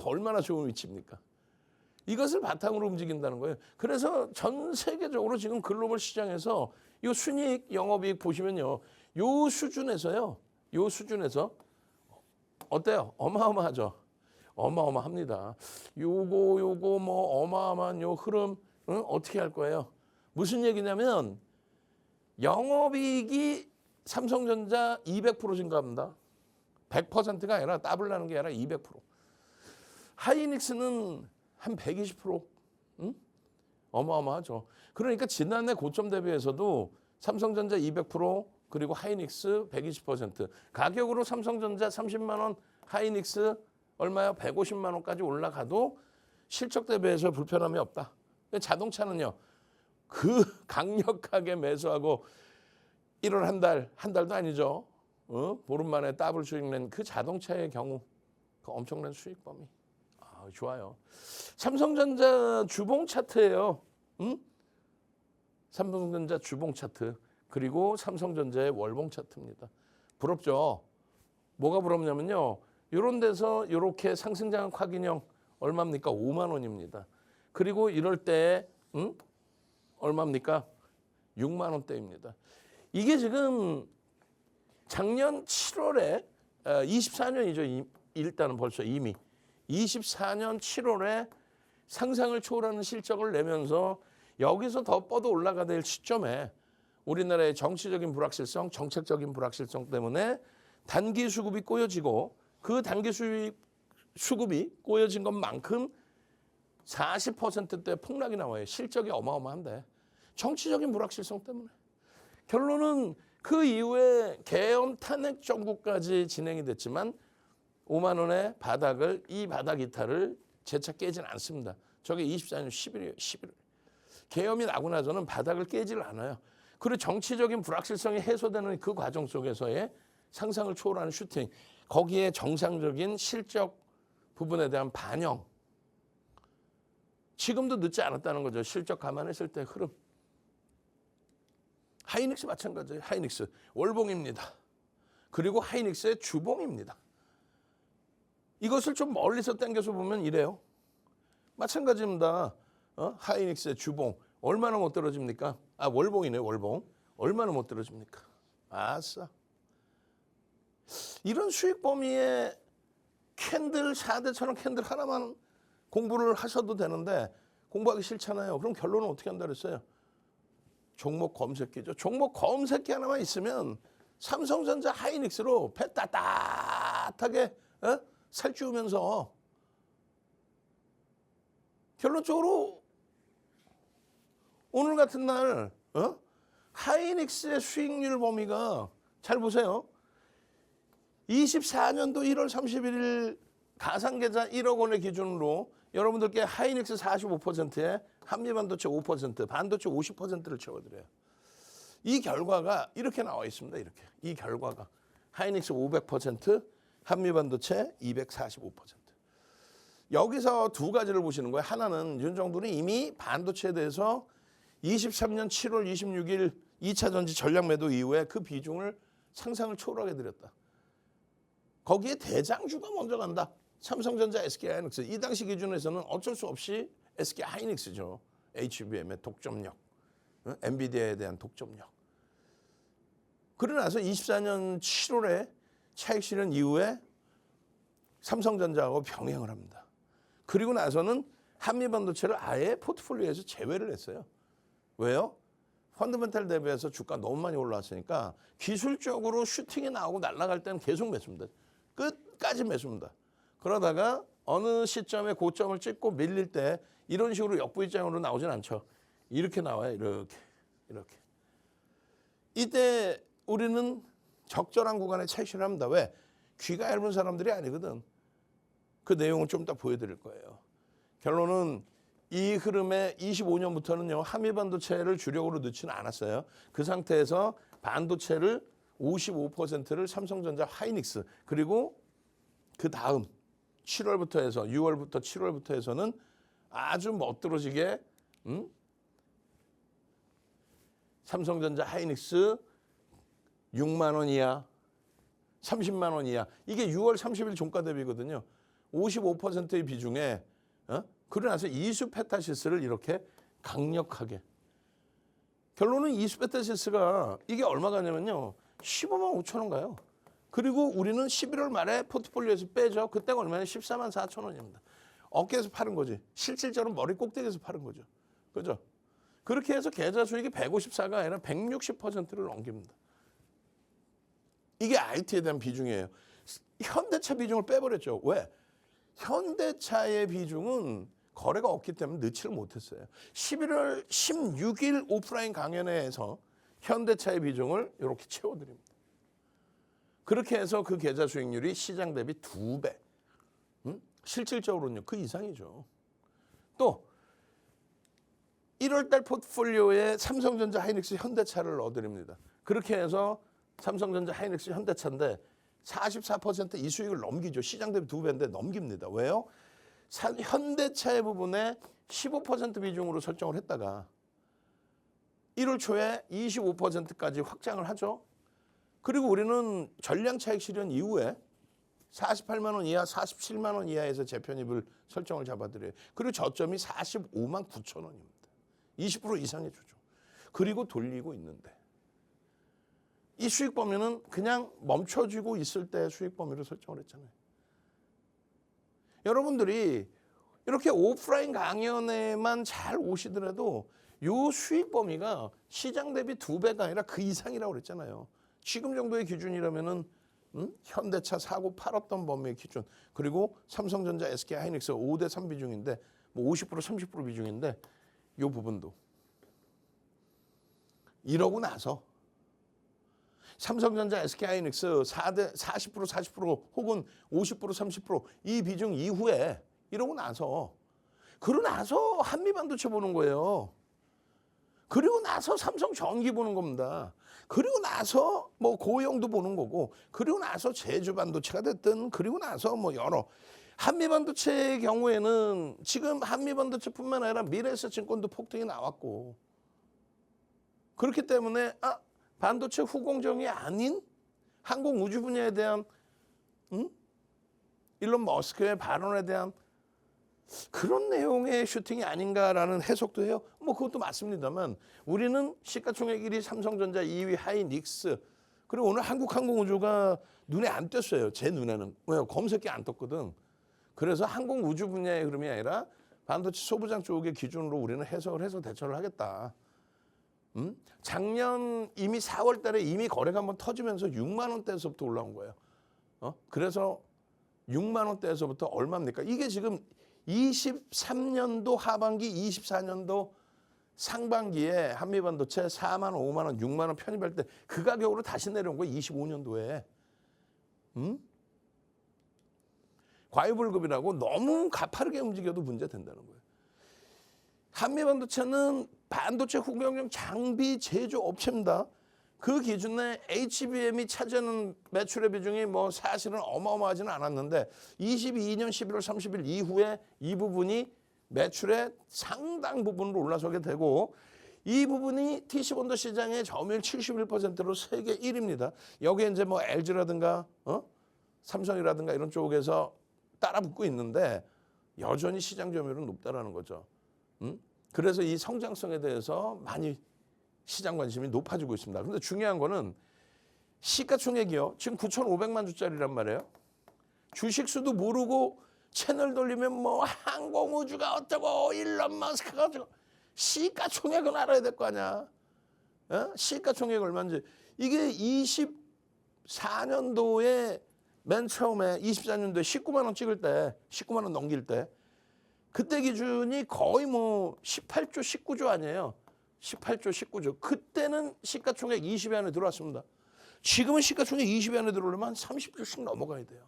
B: 얼마나 좋은 위치입니까? 이것을 바탕으로 움직인다는 거예요. 그래서 전 세계적으로 지금 글로벌 시장에서 이 순이익, 영업이익 보시면요. 요 수준에서 어때요? 어마어마하죠. 어마어마합니다. 요거 뭐 어마어마한 요 흐름 어떻게 할 거예요? 무슨 얘기냐면 영업이익이 삼성전자 200% 증가합니다. 100%가 아니라 더블 나는 게 아니라 200%. 하이닉스는 한 120%. 어마어마하죠. 그러니까 지난해 고점 대비해서도 삼성전자 200% 그리고 하이닉스 120%. 가격으로 삼성전자 30만 원, 하이닉스 얼마요? 150만 원까지 올라가도 실적 대비해서 불편함이 없다. 자동차는요. 그 강력하게 매수하고 1월 한 달도 아니죠. 보름 만에 더블 수익 낸 그 자동차의 경우 그 엄청난 수익 범위. 좋아요. 삼성전자 주봉 차트예요. 삼성전자 주봉 차트. 그리고 삼성전자의 월봉 차트입니다. 부럽죠? 뭐가 부럽냐면요. 이런 데서 이렇게 상승장악 확인형 얼마입니까? 5만 원입니다. 그리고 이럴 때 얼마입니까? 6만 원대입니다. 이게 지금 작년 7월에 24년이죠. 일단은 벌써 이미 24년 7월에 상상을 초월하는 실적을 내면서 여기서 더 뻗어 올라가야 될 시점에 우리나라의 정치적인 불확실성, 정책적인 불확실성 때문에 단기 수급이 꼬여지고 그 단기 수급이 꼬여진 것만큼 40%대 폭락이 나와요. 실적이 어마어마한데 정치적인 불확실성 때문에. 결론은 그 이후에 계엄 탄핵 정국까지 진행이 됐지만 5만 원의 바닥을 이 바닥 이탈을 재차 깨진 않습니다. 저게 24년 10일이에요. 11일. 계엄이 나고 나서는 바닥을 깨질 않아요. 그리고 정치적인 불확실성이 해소되는 그 과정 속에서의 상상을 초월하는 슈팅. 거기에 정상적인 실적 부분에 대한 반영. 지금도 늦지 않았다는 거죠. 실적 감안했을 때 흐름. 하이닉스 마찬가지예요. 하이닉스. 월봉입니다. 그리고 하이닉스의 주봉입니다. 이것을 좀 멀리서 당겨서 보면 이래요. 마찬가지입니다. 하이닉스의 주봉. 얼마나 못 떨어집니까? 월봉이네, 월봉. 얼마나 못 떨어집니까? 아싸. 이런 수익 범위에 캔들 4대처럼 캔들 하나만 공부를 하셔도 되는데 공부하기 싫잖아요. 그럼 결론은 어떻게 한다 그랬어요? 종목 검색기죠. 종목 검색기 하나만 있으면 삼성전자 하이닉스로 배 따뜻하게 살찌우면서 결론적으로 오늘 같은 날 하이닉스의 수익률 범위가 잘 보세요. 24년도 1월 31일 가상계좌 1억 원의 기준으로 여러분들께 하이닉스 45%에 한미반도체 5%, 반도체 50%를 채워드려요. 이 결과가 이렇게 나와 있습니다. 이렇게. 이 결과가 하이닉스 500%, 한미반도체 245%. 여기서 두 가지를 보시는 거예요. 하나는 윤정도는 이미 반도체에 대해서 23년 7월 26일 2차 전지 전략 매도 이후에 그 비중을 상상을 초월하게 드렸다. 거기에 대장주가 먼저 간다. 삼성전자, SK하이닉스. 이 당시 기준에서는 어쩔 수 없이 SK하이닉스죠. HBM의 독점력, 엔비디아에 대한 독점력. 그러고 나서 24년 7월에 차익 실현 이후에 삼성전자하고 병행을 합니다. 그리고 나서는 한미반도체를 아예 포트폴리오에서 제외를 했어요. 왜요? 펀더멘탈 대비해서 주가 너무 많이 올라왔으니까 기술적으로 슈팅이 나오고 날아갈 때는 계속 매수입니다. 끝까지 매수입니다. 그러다가 어느 시점에 고점을 찍고 밀릴 때 이런 식으로 역부입장으로 나오진 않죠. 이렇게 나와요. 이렇게. 이때 우리는 적절한 구간에 차익실을 합니다. 왜? 귀가 얇은 사람들이 아니거든. 그 내용을 좀 이따 보여드릴 거예요. 결론은 이 흐름에 25년부터는요. 한미반도체를 주력으로 넣지는 않았어요. 그 상태에서 반도체를 55%를 삼성전자 하이닉스 그리고 그 다음 7월부터 해서 6월부터 7월부터 해서는 아주 멋들어지게 삼성전자 하이닉스 6만 원 이하, 30만 원 이하. 이게 6월 30일 종가 대비거든요. 55%의 비중에 그러고 나서 이수페타시스를 이렇게 강력하게. 결론은 이수페타시스가 이게 얼마 가냐면요. 15만 5천 원 가요. 그리고 우리는 11월 말에 포트폴리오에서 빼죠. 그때가 얼마냐? 14만 4천 원입니다. 어깨에서 파는 거지. 실질적으로 머리 꼭대기에서 파는 거죠. 그죠? 그렇게 해서 계좌 수익이 154가 아니라 160%를 넘깁니다. 이게 IT에 대한 비중이에요. 현대차 비중을 빼버렸죠. 왜? 현대차의 비중은 거래가 없기 때문에 넣지를 못했어요. 11월 16일 오프라인 강연회에서 현대차의 비중을 이렇게 채워드립니다. 그렇게 해서 그 계좌 수익률이 시장 대비 2배. 실질적으로는요. 그 이상이죠. 또 1월달 포트폴리오에 삼성전자, 하이닉스, 현대차를 넣어드립니다. 그렇게 해서 삼성전자, 하이닉스, 현대차인데 44% 이 수익을 넘기죠. 시장 대비 2배인데 넘깁니다. 왜요? 현대차의 부분에 15% 비중으로 설정을 했다가 1월 초에 25%까지 확장을 하죠. 그리고 우리는 전량 차익 실현 이후에 48만 원 이하, 47만 원 이하에서 재편입을 설정을 잡아드려요. 그리고 저점이 45만 9천 원입니다. 20% 이상해 주죠. 그리고 돌리고 있는데 이 수익 범위는 그냥 멈춰지고 있을 때 수익 범위로 설정을 했잖아요. 여러분들이 이렇게 오프라인 강연에만 잘 오시더라도 요 수익 범위가 시장 대비 2배가 아니라 그 이상이라고 그랬잖아요. 지금 정도의 기준이라면은 현대차 사고 팔았던 범위의 기준, 그리고 삼성전자, SK하이닉스 5대3 비중인데 뭐 50% 30% 비중인데 요 부분도 이러고 나서 삼성전자, SK하이닉스 4대 40% 40% 혹은 50% 30%이 비중 이후에 이러고 나서 그러고 나서 한미반도체 보는 거예요. 그리고 나서 삼성전기 보는 겁니다. 그리고 나서 뭐 고영도 보는 거고, 그리고 나서 제주반도체가 됐든, 그리고 나서 뭐 여러 한미반도체의 경우에는 지금 한미반도체뿐만 아니라 미래에셋증권도 폭등이 나왔고, 그렇기 때문에 반도체 후공정이 아닌 항공우주 분야에 대한 일론 머스크의 발언에 대한 그런 내용의 슈팅이 아닌가라는 해석도 해요. 뭐 그것도 맞습니다만 우리는 시가총액 1위 삼성전자, 2위 하이닉스, 그리고 오늘 한국항공우주가 눈에 안 띄었어요. 제 눈에는. 왜요? 검색이 안 떴거든. 그래서 항공우주 분야의 흐름이 아니라 반도체 소부장 쪽의 기준으로 우리는 해석을 해서 대처를 하겠다. 작년 이미 4월 달에 이미 거래가 한번 터지면서 6만 원대에서부터 올라온 거예요. 그래서 6만 원대에서부터 얼마입니까? 이게 지금 23년도 하반기, 24년도 상반기에 한미반도체 4만 원, 5만 원, 6만 원 편입할 때 그 가격으로 다시 내려온 거예요. 25년도에. 과유불급이라고 너무 가파르게 움직여도 문제 된다는 거예요. 한미반도체는 반도체 후공정 장비 제조 업체입니다. 그 기준에 HBM이 차지하는 매출의 비중이 뭐 사실은 어마어마하지는 않았는데 22년 11월 30일 이후에 이 부분이 매출의 상당 부분으로 올라서게 되고, 이 부분이 TC본드 시장의 점유율 71%로 세계 1위입니다. 여기에 이제 뭐 LG라든가 삼성이라든가 이런 쪽에서 따라붙고 있는데 여전히 시장 점유율은 높다라는 거죠. 그래서 이 성장성에 대해서 많이 시장 관심이 높아지고 있습니다. 그런데 중요한 거는 시가총액이요. 지금 9,500만 주짜리란 말이에요. 주식수도 모르고 채널 돌리면 뭐 항공우주가 어쩌고 일론 머스크가 어쩌고, 시가총액은 알아야 될 거 아니야. 시가총액 얼마인지. 이게 24년도에 맨 처음에 24년도에 19만 원 찍을 때, 19만 원 넘길 때 그때 기준이 거의 뭐 18조, 19조 아니에요. 18조, 19조. 그때는 시가총액 20위 안에 들어왔습니다. 지금은 시가총액 20위 안에 들어오려면 30조씩 넘어가야 돼요.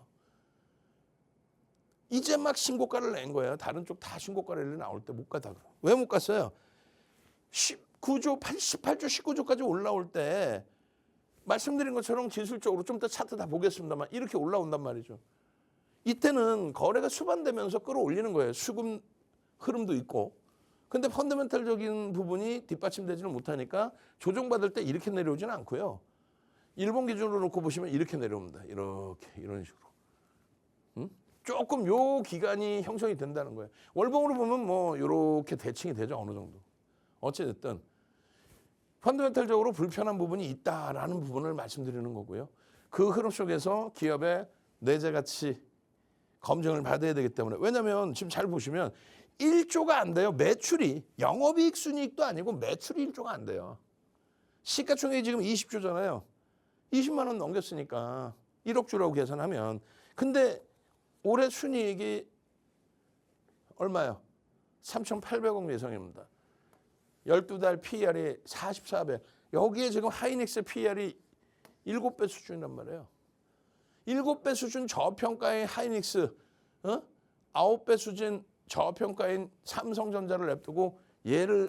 B: 이제 막 신고가를 낸 거예요. 다른 쪽 다 신고가를 나올 때 못 가다. 왜 못 갔어요? 19조, 18조, 19조까지 올라올 때 말씀드린 것처럼 기술적으로 좀 더 차트 다 보겠습니다만 이렇게 올라온단 말이죠. 이때는 거래가 수반되면서 끌어올리는 거예요. 수급 흐름도 있고. 근데 펀더멘탈적인 부분이 뒷받침되지는 못하니까 조정받을 때 이렇게 내려오지는 않고요. 일본 기준으로 놓고 보시면 이렇게 내려옵니다. 이렇게 이런 식으로. 조금 요 기간이 형성이 된다는 거예요. 월봉으로 보면 뭐 이렇게 대칭이 되죠. 어느 정도. 어찌됐든 펀더멘탈적으로 불편한 부분이 있다라는 부분을 말씀드리는 거고요. 그 흐름 속에서 기업의 내재 가치 검증을 받아야 되기 때문에, 왜냐하면 지금 잘 보시면 1조가 안 돼요. 매출이. 영업이익 순이익도 아니고 매출이 1조가 안 돼요. 시가총액이 지금 20조잖아요. 20만 원 넘겼으니까 1억 주라고 계산하면. 근데 올해 순이익이 얼마요? 3,800억 예상입니다. 12달 PER이 44배. 여기에 지금 하이닉스 PER이 7배 수준이란 말이에요. 7배 수준 저평가인 하이닉스, 9배 수준 저평가인 삼성전자를 냅두고 얘를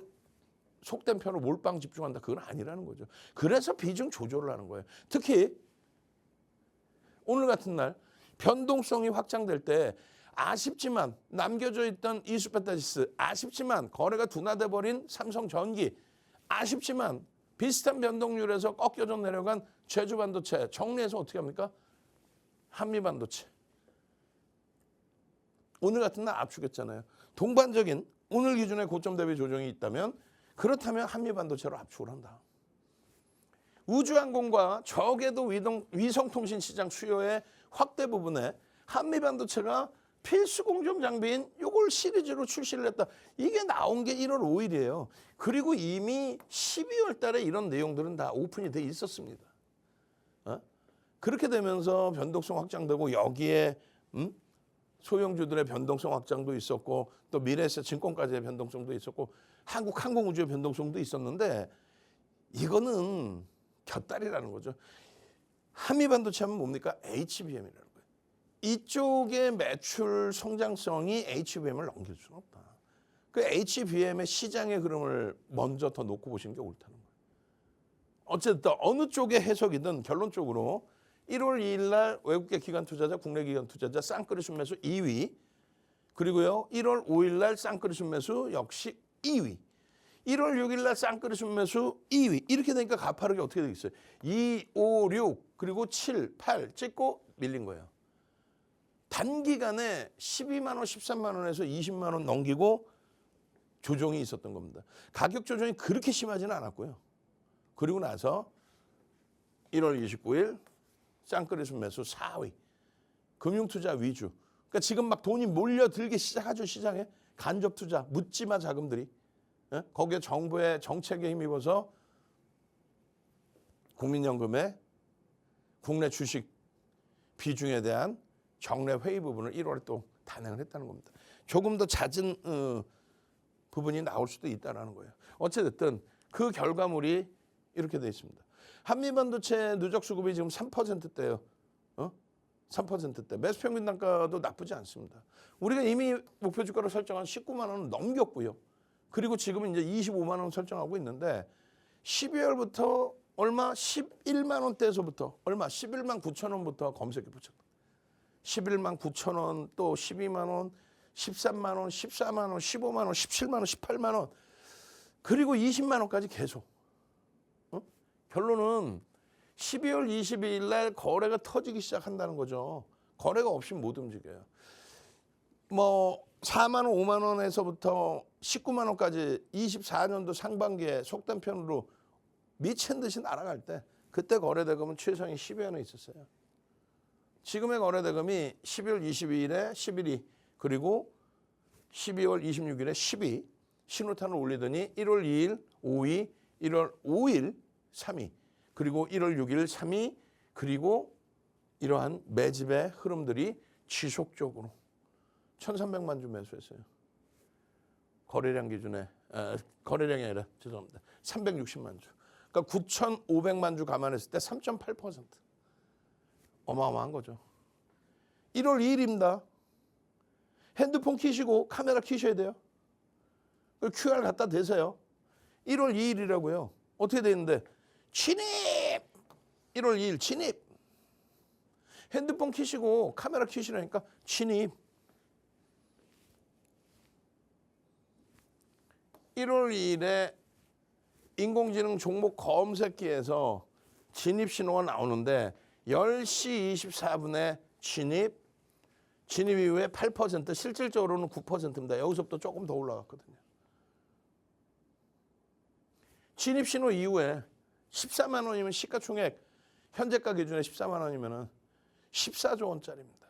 B: 속된 편으로 몰빵 집중한다. 그건 아니라는 거죠. 그래서 비중 조절을 하는 거예요. 특히 오늘 같은 날 변동성이 확장될 때 아쉽지만 남겨져 있던 이수페타시스, 아쉽지만 거래가 둔화돼 버린 삼성전기, 아쉽지만 비슷한 변동률에서 꺾여져 내려간 제주반도체 정리해서 어떻게 합니까? 한미반도체. 오늘 같은 날 압축했잖아요. 동반적인 오늘 기준의 고점 대비 조정이 있다면, 그렇다면 한미반도체로 압축을 한다. 우주항공과 저궤도 위성통신 시장 수요의 확대 부분에 한미반도체가 필수 공정 장비인 요걸 시리즈로 출시를 했다. 이게 나온 게 1월 5일이에요. 그리고 이미 12월 달에 이런 내용들은 다 오픈이 돼 있었습니다. 그렇게 되면서 변동성 확장되고 여기에 소형주들의 변동성 확장도 있었고 또 미래에셋 증권까지의 변동성도 있었고 한국 항공우주의 변동성도 있었는데 이거는 곁다리라는 거죠. 한미반도체 하면 뭡니까? HBM이라는 거예요. 이쪽의 매출 성장성이 HBM을 넘길 수는 없다. 그 HBM의 시장의 흐름을 먼저 더 놓고 보시는 게 옳다는 거예요. 어쨌든 어느 쪽의 해석이든 결론적으로 1월 2일 날 외국계 기관 투자자, 국내 기관 투자자 쌍끌이 순매수 2위. 그리고요 1월 5일 날 쌍끌이 순매수 역시 2위. 1월 6일 날 쌍끌이 순매수 2위. 이렇게 되니까 가파르게 어떻게 되겠어요? 2, 5, 6 그리고 7, 8 찍고 밀린 거예요. 단기간에 12만 원, 13만 원에서 20만 원 넘기고 조정이 있었던 겁니다. 가격 조정이 그렇게 심하지는 않았고요. 그리고 나서 1월 29일 쌍끌이 순매수 4위. 금융투자 위주. 그러니까 지금 막 돈이 몰려들기 시작하죠. 시장에. 간접 투자, 묻지마 자금들이. 예? 거기에 정부의 정책에 힘입어서 국민연금의 국내 주식 비중에 대한 정례 회의 부분을 1월에 또 단행을 했다는 겁니다. 조금 더 잦은 부분이 나올 수도 있다는 거예요. 어쨌든 그 결과물이 이렇게 되어 있습니다. 한미반도체 누적 수급이 지금 3%대예요. 3%대. 매수평균 단가도 나쁘지 않습니다. 우리가 이미 목표 주가로 설정한 19만 원은 넘겼고요. 그리고 지금은 이제 25만 원 설정하고 있는데 12월부터 얼마? 11만 원대에서부터 얼마? 11만 9천 원부터 검색해 보자. 11만 9천 원, 또 12만 원, 13만 원, 14만 원, 15만 원, 17만 원, 18만 원, 그리고 20만 원까지 계속. 결론은 12월 22일 날 거래가 터지기 시작한다는 거죠. 거래가 없이 못 움직여요. 뭐 4만 원, 5만 원에서부터 19만 원까지 24년도 상반기에 속된 편으로 미친 듯이 날아갈 때 그때 거래대금은 최상위 10여 원 있었어요. 지금의 거래대금이 12월 22일에 11위 그리고 12월 26일에 10위 신호탄을 올리더니 1월 2일 5위, 1월 5일 3위 그리고 1월 6일 3위 그리고 이러한 매집의 흐름들이 지속적으로 1,300만 주 매수했어요. 거래량 기준에 거래량이 아니라 죄송합니다. 360만 주. 그러니까 9,500만 주 감안했을 때 3.8%. 어마어마한 거죠. 1월 2일입니다. 핸드폰 키시고 카메라 키셔야 돼요. QR 갖다 대세요. 1월 2일이라고요. 어떻게 되는데 진입! 1월 2일 진입! 핸드폰 키시고 카메라 키시라니까 진입! 1월 2일에 인공지능 종목 검색기에서 진입 신호가 나오는데 10시 24분에 진입 이후에 8%, 실질적으로는 9%입니다. 여기서부터 조금 더 올라갔거든요. 진입 신호 이후에 14만 원이면 시가총액 현재가 기준에 14만 원이면 14조 원짜리입니다.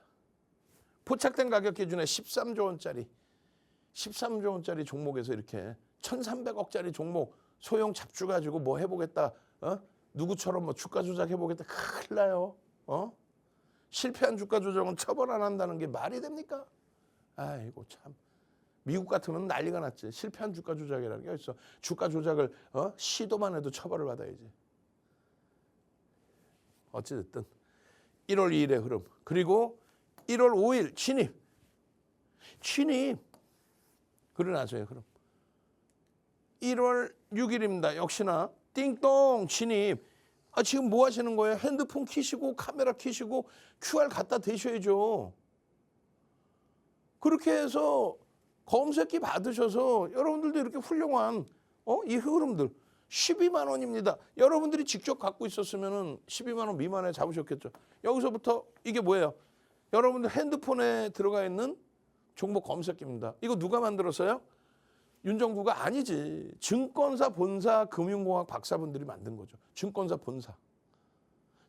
B: 포착된 가격 기준에 13조 원짜리, 13조 원짜리 종목에서 이렇게 1,300억짜리 종목 소형 잡주 가지고 뭐 해보겠다. 누구처럼 뭐 주가 조작해보겠다. 큰일 나요. 실패한 주가 조작은 처벌 안 한다는 게 말이 됩니까? 아이고 참. 미국 같으면 난리가 났지. 실패한 주가 조작이라는 게 어딨어. 주가 조작을 시도만 해도 처벌을 받아야지. 어찌됐든 1월 2일의 흐름. 그리고 1월 5일 진입. 그러고 나서의 흐름. 1월 6일입니다. 역시나 띵동 진입. 지금 뭐 하시는 거예요? 핸드폰 키시고 카메라 키시고 QR 갖다 대셔야죠. 그렇게 해서 검색기 받으셔서 여러분들도 이렇게 훌륭한 이 흐름들 12만 원입니다. 여러분들이 직접 갖고 있었으면 12만 원 미만에 잡으셨겠죠. 여기서부터 이게 뭐예요? 여러분들 핸드폰에 들어가 있는 종목 검색기입니다. 이거 누가 만들었어요? 윤정두가 아니지. 증권사 본사 금융공학 박사분들이 만든 거죠. 증권사 본사.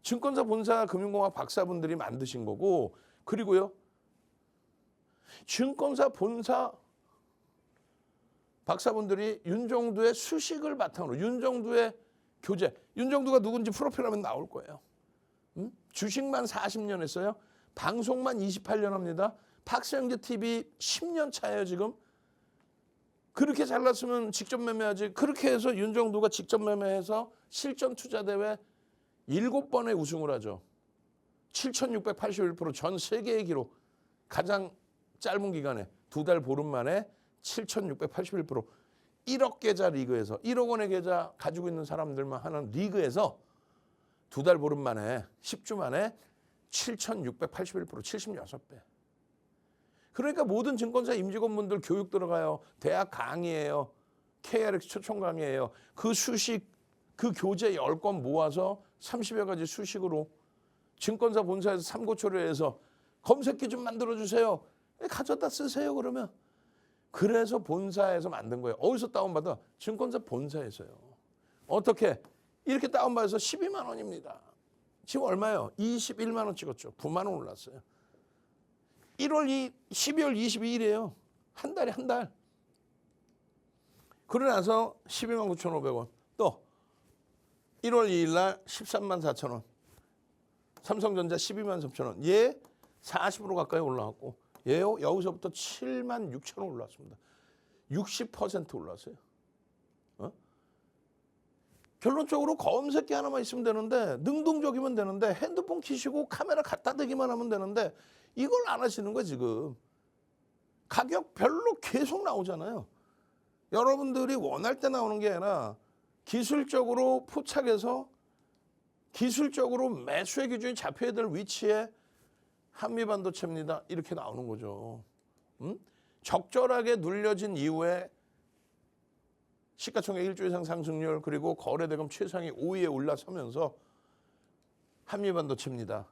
B: 증권사 본사 금융공학 박사분들이 만드신 거고, 그리고요. 증권사 본사 박사분들이 윤정두의 수식을 바탕으로 윤정두의 교재, 윤정두가 누군지 프로필 하면 나올 거예요. 주식만 40년 했어요. 방송만 28년 합니다. 박서영재 TV 10년 차예요 지금. 그렇게 잘났으면 직접 매매하지. 그렇게 해서 윤정두가 직접 매매해서 실전 투자 대회 7번의 우승을 하죠. 7,681% 전 세계의 기록. 가장 짧은 기간에 2달 보름 만에 7,681% 1억 계좌 리그에서 1억 원의 계좌 가지고 있는 사람들만 하는 리그에서 2달 보름 만에 10주 만에 7,681% 76배. 그러니까 모든 증권사 임직원분들 교육 들어가요. 대학 강의예요. KRX 초청 강의예요. 그 수식, 그 교재 10권 모아서 30여 가지 수식으로 증권사 본사에서 삼고초려해서 검색기 좀 만들어주세요. 가져다 쓰세요 그러면. 그래서 본사에서 만든 거예요. 어디서 다운받아? 증권사 본사에서요. 어떻게? 이렇게 다운받아서 12만 원입니다. 지금 얼마예요? 21만 원 찍었죠. 9만 원 올랐어요. 12월 22일이에요. 한 달에 한 달. 그러고 나서 12만 9,500원. 또 1월 2일 날 13만 4천 원. 삼성전자 12만 3천 원. 얘 40% 가까이 올라갔고 얘요 여기서부터 7만 6천 원 올랐습니다. 60% 올랐어요. 결론적으로 검색기 하나만 있으면 되는데 능동적이면 되는데 핸드폰 키시고 카메라 갖다 대기만 하면 되는데 이걸 안 하시는 거예요 지금. 가격별로 계속 나오잖아요. 여러분들이 원할 때 나오는 게 아니라 기술적으로 포착해서 기술적으로 매수의 기준이 잡혀야 될 위치에 한미반도체입니다. 이렇게 나오는 거죠. 적절하게 눌려진 이후에 시가총액 1조 이상 상승률 그리고 거래대금 최상위 5위에 올라서면서 한미반도체입니다.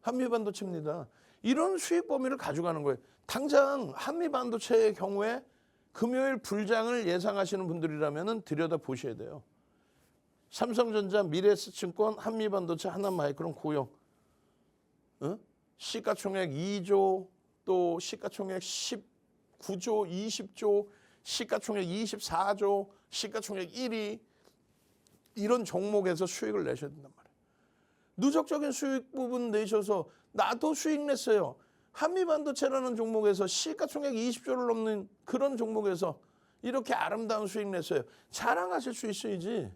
B: 한미반도체입니다. 이런 수익 범위를 가져가는 거예요. 당장 한미반도체의 경우에 금요일 불장을 예상하시는 분들이라면 들여다보셔야 돼요. 삼성전자, 미래에셋증권, 한미반도체, 하나마이크론, 고용. 시가총액 2조, 또 시가총액 19조, 20조, 시가총액 24조, 시가총액 1위 이런 종목에서 수익을 내셔야 된단 말이에요. 누적적인 수익 부분 내셔서 나도 수익 냈어요. 한미반도체라는 종목에서 시가총액 20조를 넘는 그런 종목에서 이렇게 아름다운 수익 냈어요. 자랑하실 수 있어야지.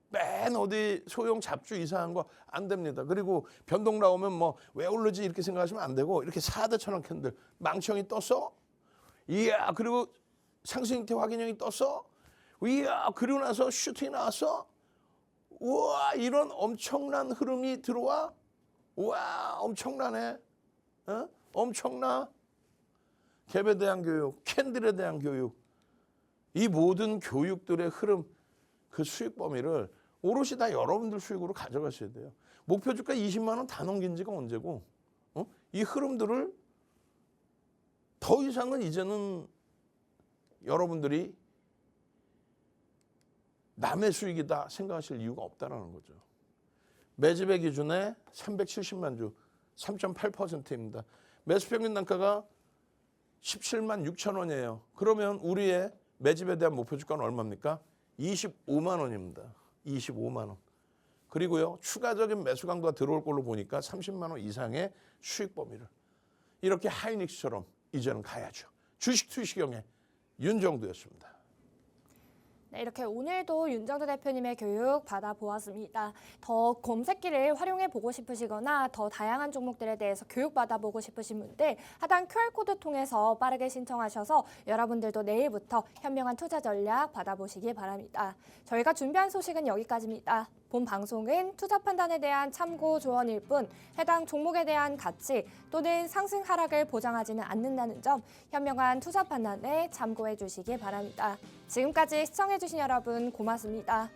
B: 맨 어디 소형 잡주 이상한 거 안 됩니다. 그리고 변동 나오면 뭐 왜 오르지 이렇게 생각하시면 안 되고 이렇게 4대 천원 캔들 망청이 떴어? 이야 그리고 상승형태 확인형이 떴어? 이야 그리고 나서 슈팅이 나왔어? 우와 이런 엄청난 흐름이 들어와? 우와 엄청나네. 엄청나. 갭에 대한 교육, 캔들에 대한 교육 이 모든 교육들의 흐름 그 수익 범위를 오롯이 다 여러분들 수익으로 가져가셔야 돼요. 목표 주가 20만 원 다 넘긴 지가 언제고 이 흐름들을 더 이상은 이제는 여러분들이 남의 수익이다 생각하실 이유가 없다는 거죠. 매집의 기준에 370만 주 3.8%입니다. 매수평균 단가가 17만 6천 원이에요. 그러면 우리의 매집에 대한 목표 주가는 얼마입니까? 25만 원입니다. 25만 원. 그리고요. 추가적인 매수 강도가 들어올 걸로 보니까 30만 원 이상의 수익 범위를. 이렇게 하이닉스처럼 이제는 가야죠. 주식 투시경의 윤정두였습니다.
A: 네, 이렇게 오늘도 윤정두 대표님의 교육 받아보았습니다. 더 검색기를 활용해 보고 싶으시거나 더 다양한 종목들에 대해서 교육 받아보고 싶으신 분들 하단 QR코드 통해서 빠르게 신청하셔서 여러분들도 내일부터 현명한 투자 전략 받아보시기 바랍니다. 저희가 준비한 소식은 여기까지입니다. 본 방송은 투자 판단에 대한 참고 조언일 뿐 해당 종목에 대한 가치 또는 상승 하락을 보장하지는 않는다는 점 현명한 투자 판단에 참고해 주시기 바랍니다. 지금까지 시청해 주신 여러분 고맙습니다.